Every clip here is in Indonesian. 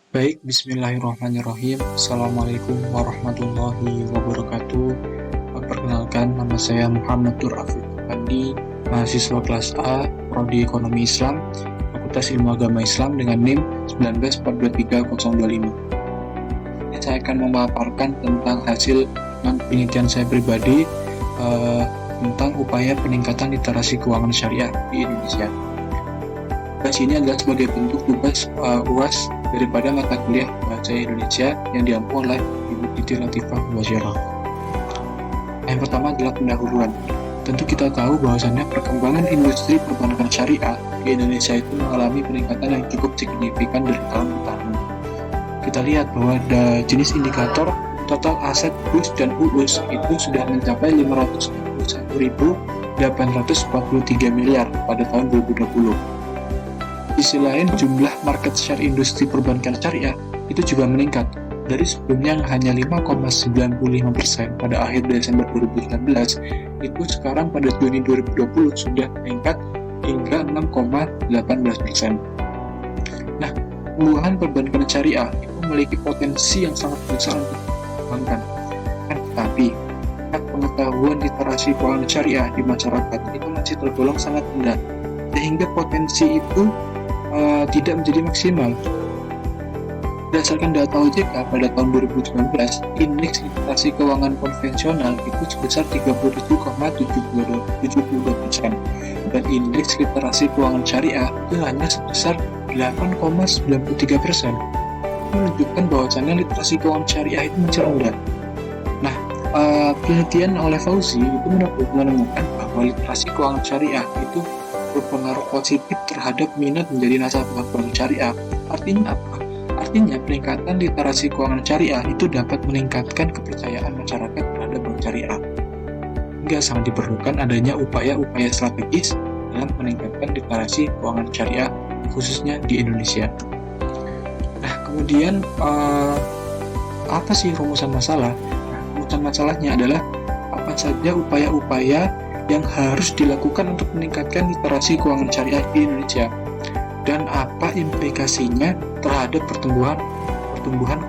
Baik, bismillahirrahmanirrahim. Assalamualaikum warahmatullahi wabarakatuh. Perkenalkan, nama saya Muhammad Nur Afiq Pandi, mahasiswa kelas A, Prodi Ekonomi Islam, Fakultas Ilmu Agama Islam dengan NIM 19423.025. Saya akan memaparkan tentang hasil penelitian saya pribadi tentang upaya peningkatan literasi keuangan syariah di Indonesia. Tugas ini adalah sebagai bentuk tugas UAS daripada mata kuliah Bahasa Indonesia yang diampu oleh Ibu Titi Latifah Mubasyirah. Yang pertama adalah pendahuluan. Tentu kita tahu bahwasannya perkembangan industri perbankan syariah di Indonesia itu mengalami peningkatan yang cukup signifikan dari tahun ke tahun. Kita lihat bahwa ada jenis indikator total aset BUS dan UUS itu sudah mencapai 591.843 miliar pada tahun 2020. Di sisi lain, jumlah market share industri perbankan syariah itu juga meningkat. Dari sebelumnya yang hanya 5,95% pada akhir Desember 2019, itu sekarang pada Juni 2020 sudah meningkat hingga 6,18%. Nah, pertumbuhan perbankan syariah itu memiliki potensi yang sangat besar untuk dikembangkan. Tetapi, pengetahuan literasi keuangan syariah di masyarakat itu masih tergolong sangat rendah, sehingga potensi itu tidak menjadi maksimal. Berdasarkan data OJK pada tahun 2019, indeks literasi keuangan konvensional itu sebesar 37,72% dan indeks literasi keuangan syariah itu hanya sebesar 8,93%. Menunjukkan bahwasannya literasi keuangan syariah itu masih rendah. Nah, penelitian oleh Fauzi itu menemukan bahwa literasi keuangan syariah itu berpengaruh positif terhadap minat menjadi nasabah bank syariah. Artinya apa? Artinya peningkatan literasi keuangan syariah itu dapat meningkatkan kepercayaan masyarakat terhadap bank syariah. Hingga sangat diperlukan adanya upaya-upaya strategis dalam meningkatkan literasi keuangan syariah khususnya di Indonesia. Nah, kemudian apa sih rumusan masalah? Nah, rumusan masalahnya adalah apa saja upaya-upaya yang harus dilakukan untuk meningkatkan literasi keuangan syariah di Indonesia dan apa implikasinya terhadap pertumbuhan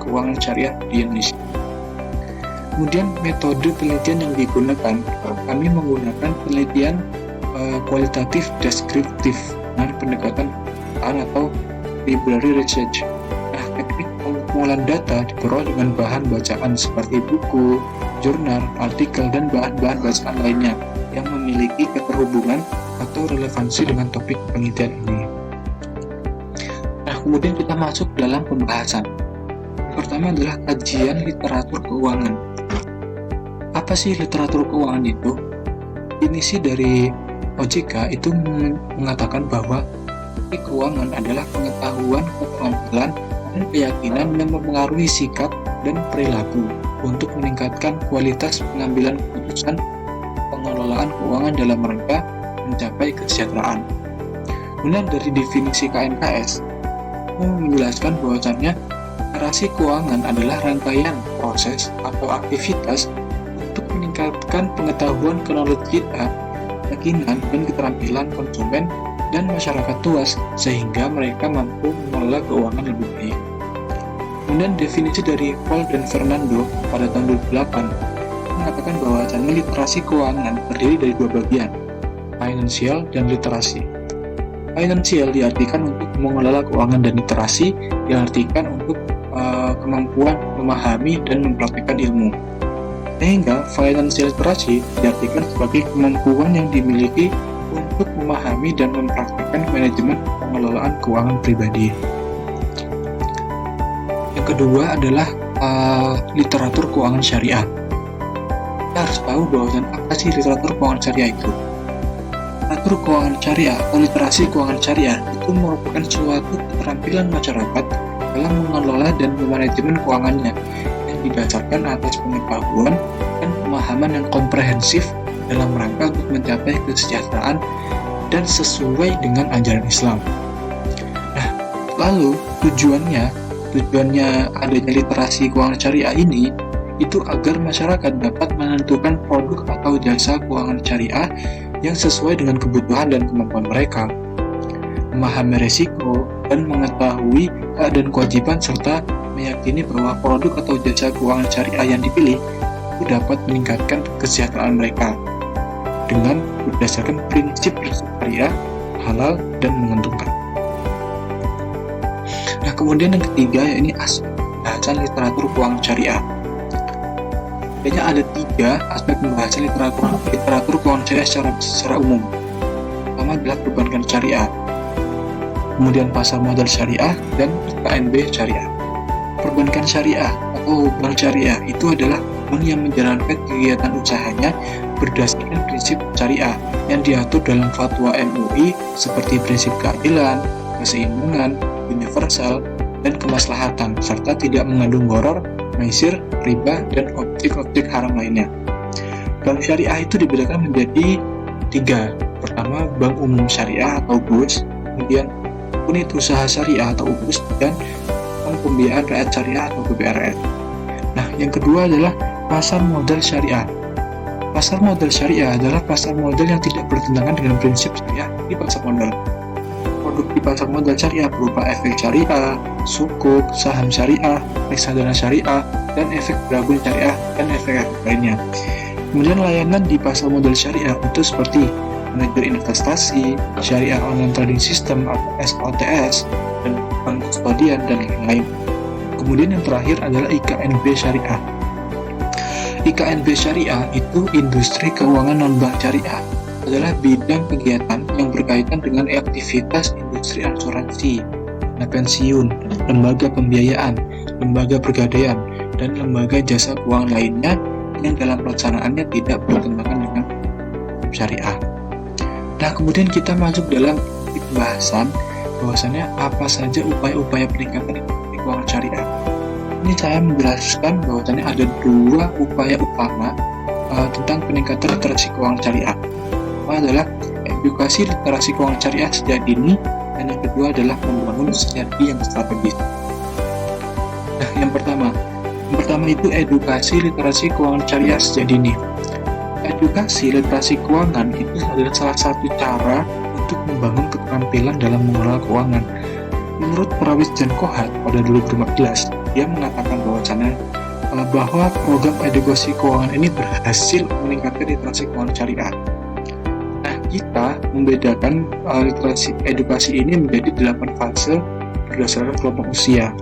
keuangan syariah di Indonesia. Kemudian metode penelitian yang digunakan, kami menggunakan penelitian kualitatif deskriptif dengan pendekatan atau library research. Nah, teknik pengumpulan data diperoleh dengan bahan bacaan seperti buku, jurnal, artikel, dan bahan-bahan bacaan lainnya yang memiliki keterhubungan atau relevansi dengan topik penelitian ini. Nah, kemudian kita masuk dalam pembahasan. Yang pertama adalah kajian literatur keuangan. Apa sih literatur keuangan itu? Definisi dari OJK itu mengatakan bahwa keuangan adalah pengetahuan, keterampilan, dan keyakinan yang mempengaruhi sikap dan perilaku untuk meningkatkan kualitas pengambilan keputusan pengelolaan keuangan dalam rangka mencapai kesejahteraan. Kemudian dari definisi KNKS menjelaskan bahwasannya literasi keuangan adalah rangkaian proses atau aktivitas untuk meningkatkan pengetahuan knowledge kita, keyakinan dan keterampilan konsumen dan masyarakat luas sehingga mereka mampu mengelola keuangan lebih baik. Kemudian definisi dari Paul dan Fernando pada tahun 2008 mengatakan bahwasannya literasi keuangan terdiri dari dua bagian, finansial dan literasi. Finansial diartikan untuk mengelola keuangan dan literasi diartikan untuk kemampuan memahami dan mempraktikkan ilmu. Sehingga financial literasi diartikan sebagai kemampuan yang dimiliki untuk memahami dan mempraktikkan manajemen pengelolaan keuangan pribadi. Yang kedua adalah literatur keuangan syariah. Kita harus tahu bahwa apa sih literatur keuangan syariah itu. Literatur keuangan syariah atau literasi keuangan syariah itu merupakan suatu keterampilan masyarakat dalam mengelola dan memanajemen keuangannya yang didasarkan atas pengetahuan dan pemahaman yang komprehensif dalam rangka untuk mencapai kesejahteraan dan sesuai dengan ajaran Islam. Nah, lalu tujuannya adanya literasi keuangan syariah ini itu agar masyarakat dapat menentukan produk atau jasa keuangan syariah yang sesuai dengan kebutuhan dan kemampuan mereka, memahami resiko, dan mengetahui dan kewajiban serta meyakini bahwa produk atau jasa keuangan syariah yang dipilih itu dapat meningkatkan kesejahteraan mereka dengan berdasarkan prinsip-prinsip syariah, halal, dan menguntungkan. Nah, kemudian yang ketiga yakni aspek pembahasan literatur keuangan syariah. Kayaknya ada 3 aspek pembahasan literatur keuangan syariah secara umum. Pertama adalah perbankan syariah, kemudian pasar modal syariah, dan IKNB syariah. Perbankan syariah atau bank syariah itu adalah bank yang menjalankan kegiatan usahanya berdasarkan prinsip syariah yang diatur dalam fatwa MUI seperti prinsip keadilan, keseimbangan, universal, dan kemaslahatan, serta tidak mengandung gharar, maisir, riba, dan objek-objek haram lainnya. Bank syariah itu dibedakan menjadi 3. Pertama, bank umum syariah atau BUS, kemudian unit usaha syariah atau UUS, dan bank pembiayaan rakyat syariah atau BPRS. Nah, yang kedua adalah pasar modal syariah. Pasar modal syariah adalah pasar modal yang tidak bertentangan dengan prinsip syariah di pasar modal. Produk di pasar modal syariah berupa efek syariah, sukuk, saham syariah, reksadana syariah, dan efek beragam syariah, dan efek-efek lainnya. Kemudian layanan di pasar modal syariah itu seperti manajer investasi, syariah online trading system atau SOTS, dan bank kustodian, dan lain-lain. Kemudian yang terakhir adalah IKNB syariah. IKNB syariah itu industri keuangan non-bank syariah, adalah bidang kegiatan yang berkaitan dengan aktivitas industri asuransi, dana pensiun, lembaga pembiayaan, lembaga pegadaian, dan lembaga jasa keuangan lainnya yang dalam pelaksanaannya tidak bertentangan dengan syariah. Nah, kemudian kita masuk dalam pembahasan bahwasannya apa saja upaya-upaya peningkatan keuangan syariah. Ini saya menjelaskan bahwasannya ada 2 upaya utama tentang peningkatan literasi keuangan syariah. Pertama adalah edukasi literasi keuangan syariah sejak dini, dan yang kedua adalah membangun sinergi yang strategis. Nah, yang pertama itu edukasi literasi keuangan syariah sejak dini. Edukasi literasi keuangan itu adalah salah satu cara untuk membangun keterampilan dalam mengelola keuangan. Menurut Prawis dan Kohat pada 2015, dia mengatakan bahwa program edukasi keuangan ini berhasil meningkatkan literasi keuangan syariah. Nah, kita membedakan literasi edukasi ini menjadi 8 fase berdasarkan kelompok usia.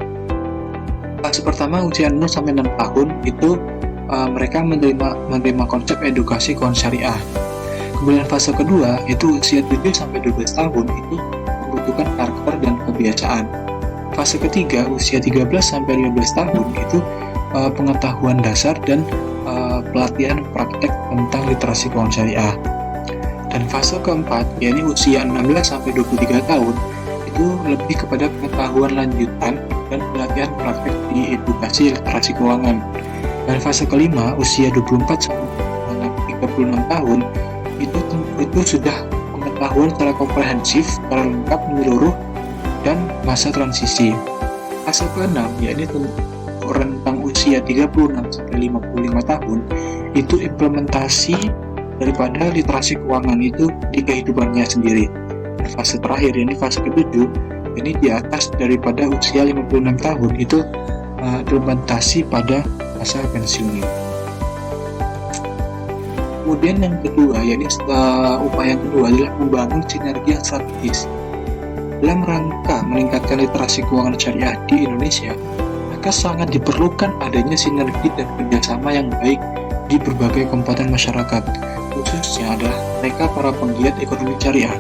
Fase pertama usia 0 sampai 6 tahun itu mereka menerima konsep edukasi keuangan syariah. Kemudian fase kedua itu usia 7 sampai 12 tahun itu membutuhkan karakter dan kebiasaan. Fase ketiga usia 13 sampai 15 tahun itu pengetahuan dasar dan pelatihan praktek tentang literasi keuangan syariah. Dan fase keempat yakni usia 16 sampai 23 tahun itu lebih kepada pengetahuan lanjutan dan pelatihan praktek di edukasi literasi keuangan. Dan fase kelima usia 24 sampai 36 tahun itu sudah pengetahuan secara komprehensif, secara lengkap, menyeluruh, dan masa transisi. Fase ke-6 yakni rentang usia 36 sampai 55 tahun itu implementasi daripada literasi keuangan itu di kehidupannya sendiri. Dan fase terakhir yakni fase ke-7 ini di atas daripada usia 56 tahun itu implementasi pada masa pensiun. Kemudian yang kedua, yakni upaya yang kedua adalah membangun sinergi yang strategis. Dalam rangka meningkatkan literasi keuangan syariah di Indonesia, maka sangat diperlukan adanya sinergi dan kerjasama yang baik di berbagai komponen masyarakat, khususnya adalah mereka para penggiat ekonomi syariah.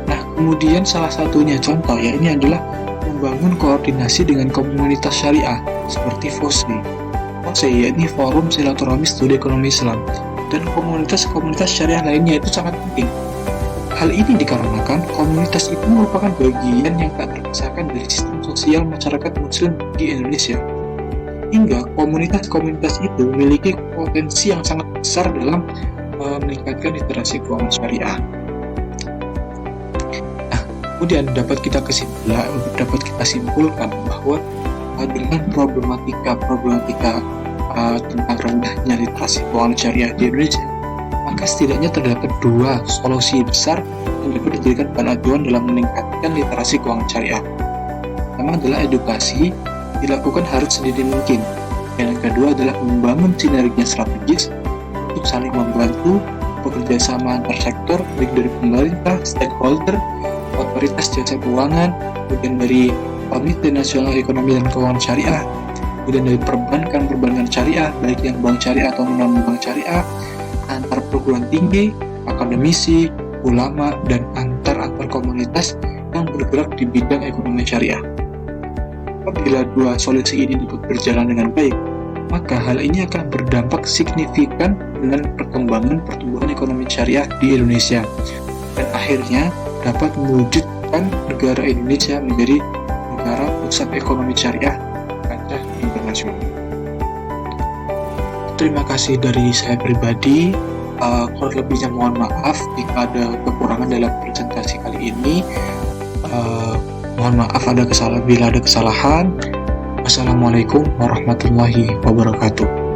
Nah, kemudian salah satunya contoh ini adalah membangun koordinasi dengan komunitas syariah seperti FOSI, yakni Forum Silaturahmi Studi Ekonomi Islam, dan komunitas-komunitas syariah lainnya itu sangat penting. Hal ini dikarenakan komunitas itu merupakan bagian yang tak terpisahkan dari sistem sosial masyarakat muslim di Indonesia. Hingga komunitas-komunitas itu memiliki potensi yang sangat besar dalam meningkatkan literasi keuangan syariah. Nah, kemudian dapat kita simpulkan bahwa dengan problematika tentang rendahnya literasi keuangan syariah di Indonesia, maka setidaknya terdapat 2 solusi besar yang dapat dijadikan bahan acuan dalam meningkatkan literasi keuangan syariah. pertama adalah edukasi, dilakukan harus sedini mungkin. Dan yang kedua adalah membangun sinergi strategis untuk saling membantu, bekerja sama antar sektor, baik dari pemerintah, stakeholder, otoritas jasa keuangan, kemudian dari Komite Nasional Ekonomi dan Keuangan Syariah, kemudian dari perbankan syariah, baik yang bank syariah atau non-bank syariah, antar perguruan tinggi, akademisi, ulama, dan antar komunitas yang bergerak di bidang ekonomi syariah. Apabila dua solusi ini dapat berjalan dengan baik, maka hal ini akan berdampak signifikan dengan perkembangan pertumbuhan ekonomi syariah di Indonesia, dan akhirnya dapat mewujudkan negara Indonesia menjadi negara pusat ekonomi syariah kancah internasional. Terima kasih dari saya pribadi. Kurang lebihnya mohon maaf jika ada kekurangan dalam presentasi kali ini. Mohon maaf bila ada kesalahan. Wassalamualaikum warahmatullahi wabarakatuh.